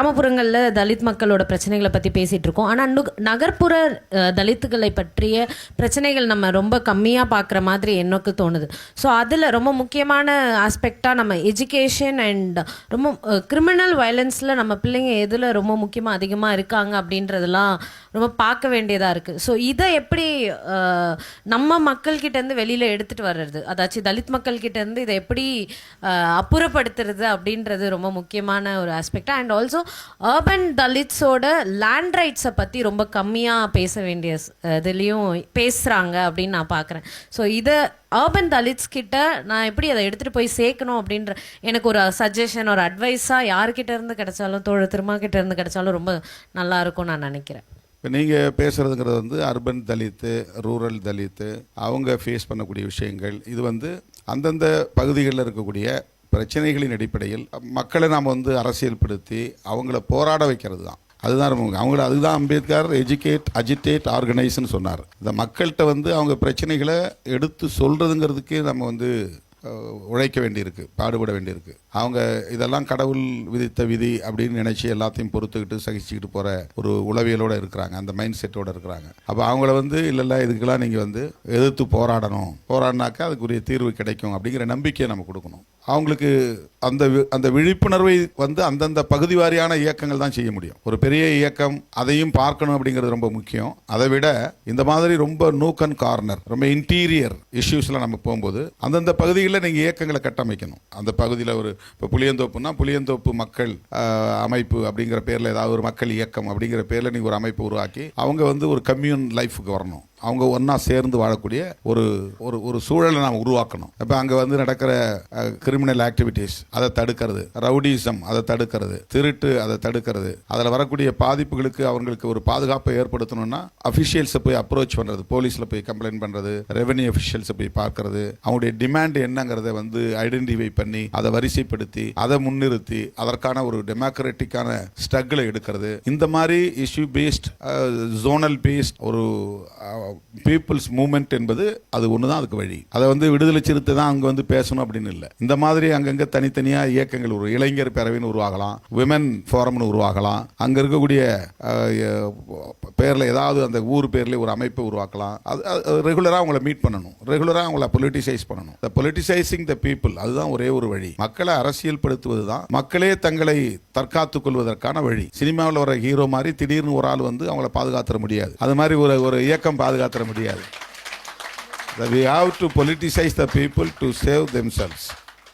கிராமப்புறங்களில் தலித் மக்களோட பிரச்சனைகளை பற்றி பேசிகிட்டு இருக்கோம். ஆனால் நகர்ப்புற தலித்துகளை பற்றிய பிரச்சனைகள் நம்ம ரொம்ப கம்மியாக பார்க்குற மாதிரி எனக்கு தோணுது. ஸோ அதில் ரொம்ப முக்கியமான ஆஸ்பெக்டாக நம்ம எஜுகேஷன் அண்ட் ரொம்ப கிரிமினல் வயலன்ஸில் நம்ம பிள்ளைங்க எதில் ரொம்ப முக்கியமாக அதிகமாக இருக்காங்க அப்படின்றதெல்லாம் ரொம்ப பார்க்க வேண்டியதாக இருக்குது. ஸோ இதை எப்படி நம்ம மக்கள்கிட்டேருந்து வெளியில் எடுத்துகிட்டு வர்றது, அதாச்சும் தலித் மக்கள்கிட்டேருந்து இதை எப்படி அப்புறப்படுத்துறது அப்படின்றது ரொம்ப முக்கியமான ஒரு ஆஸ்பெக்ட். அண்ட் ஆல்சோ அர்பன் தலித்ஸோட லேண்ட் ரைட்ஸை பற்றி ரொம்ப கம்மியாக பேச வேண்டிய இதுலேயும் பேசுகிறாங்க அப்படின்னு நான் பார்க்குறேன். ஸோ இதை அர்பன் தலித்ஸ் கிட்ட நான் எப்படி அதை எடுத்துகிட்டு போய் சேர்க்கணும் அப்படின்ற எனக்கு ஒரு சஜஷன், ஒரு அட்வைஸாக யார்கிட்ட இருந்து கிடைச்சாலும், திருமா கிட்ட இருந்து கிடைச்சாலும் ரொம்ப நல்லா இருக்கும் நான் நினைக்கிறேன். இப்போ நீங்கள் பேசுகிறதுங்கிறது வந்து அர்பன் தலித்து, ரூரல் தலித்து அவங்க ஃபேஸ் பண்ணக்கூடிய விஷயங்கள். இது வந்து அந்தந்த பகுதிகளில் இருக்கக்கூடிய பிரச்சனைகளின் அடிப்படையில் மக்களை நாம் வந்து அரசியல்படுத்தி அவங்கள போராட வைக்கிறது தான். அதுதான் ரொம்ப அவங்கள அதுதான் அம்பேத்கர் எஜுகேட் அஜிடேட் ஆர்கனைஸ்ன்னு சொன்னார். இந்த மக்கள்கிட்ட வந்து அவங்க பிரச்சனைகளை எடுத்து சொல்கிறதுங்கிறதுக்கே நம்ம வந்து உழைக்க வேண்டியிருக்கு, பாடுபட வேண்டியிருக்கு. அவங்க இதெல்லாம் கடவுள் விதித்த விதி அப்படின்னு நினச்சி எல்லாத்தையும் பொறுத்துக்கிட்டு சகிச்சுக்கிட்டு போகிற ஒரு உளவியலோடு இருக்கிறாங்க, அந்த மைண்ட் செட்டோடு இருக்கிறாங்க. அப்போ அவங்கள வந்து இல்லை இதுக்கெல்லாம் நீங்கள் வந்து எதிர்த்து போராடினாக்கா அதுக்குரிய தீர்வு கிடைக்கும் அப்படிங்கிற நம்பிக்கையை நம்ம கொடுக்கணும். அவங்களுக்கு அந்த விழிப்புணர்வை வந்து அந்தந்த பகுதி வாரியான இயக்கங்கள் தான் செய்ய முடியும். ஒரு பெரிய இயக்கம் அதையும் பார்க்கணும் அப்படிங்கிறது ரொம்ப முக்கியம். அதை விட இந்த மாதிரி ரொம்ப நூக் அண்ட் கார்னர், ரொம்ப இன்டீரியர் இஷ்யூஸ்லாம் நம்ம போகும்போது அந்தந்த பகுதிகளில் நீங்கள் இயக்கங்களை கட்டமைக்கணும். அந்த பகுதியில் இப்போ புளியந்தோப்புனா புளியந்தோப்பு மக்கள் அமைப்பு அப்படிங்கிற பேரில் ஏதாவது ஒரு மக்கள் இயக்கம் அப்படிங்கிற பேரில் நீங்கள் ஒரு அமைப்பு உருவாக்கி அவங்க வந்து ஒரு கம்யூன் லைஃபுக்கு வரணும். அவங்க ஒன்றா சேர்ந்து வாழக்கூடிய ஒரு ஒரு சூழலை நாம் உருவாக்கணும். இப்போ அங்கே வந்து நடக்கிற கிரிமினல் ஆக்டிவிட்டீஸ் அதை தடுக்கிறது, ரவுடிசம் அதை தடுக்கிறது, திருட்டு அதை தடுக்கிறது, அதில் வரக்கூடிய பாதிப்புகளுக்கு அவங்களுக்கு ஒரு பாதுகாப்பை ஏற்படுத்தணும்னா அஃபிஷியல்ஸை போய் அப்ரோச் பண்ணுறது, போலீஸில் போய் கம்ப்ளைண்ட் பண்ணுறது, ரெவென்யூ அஃபிஷியல்ஸை போய் பார்க்கறது, அவங்களுடைய டிமாண்ட் என்னங்கிறத வந்து ஐடென்டிஃபை பண்ணி அதை வரிசைப்படுத்தி அதை முன்னிறுத்தி அதற்கான ஒரு டெமோக்ராட்டிக்கான ஸ்ட்ரகிளை எடுக்கிறது. இந்த மாதிரி இஷ்யூ பேஸ்ட், ஜோனல் பேஸ்ட் ஒரு பீப்புள்ஸ் மூவ்மெண்ட் என்பது அது ஒன்று தான் அதுக்கு வழி. அதை வந்து விடுதலை சிறுத்தை தான் அங்கே வந்து பேசணும் அப்படின்னு இல்லை. இந்த மாதிரி அங்கங்கே தனித்தனியாக இயக்கங்கள் இளைஞர் பேரவைன்னு உருவாகலாம், விமன் ஃபோரம்னு உருவாகலாம், அங்கே இருக்கக்கூடிய பேரில் ஏதாவது அந்த ஊர் பேர்லேயே ஒரு அமைப்பை உருவாக்கலாம். அது ரெகுலராக அவங்கள மீட் பண்ணணும், ரெகுலராக அவங்கள பொலிட்டிசைஸ் பண்ணணும். த பொலிட்டிசைசிங் த பீப்புள், அதுதான் ஒரே ஒரு வழி. மக்களை அரசியல்படுத்துவது தான் மக்களே தங்களை தற்காத்துக் கொள்வதற்கான வழி. சினிமாவில் வர ஹீரோ மாதிரி திடீர்னு ஒரு ஆள் வந்து அவங்கள பாதுகாத்துற முடியாது. அது மாதிரி ஒரு இயக்கம் பாதுகாத்துற முடியாது. We have to politicize the people to save themselves.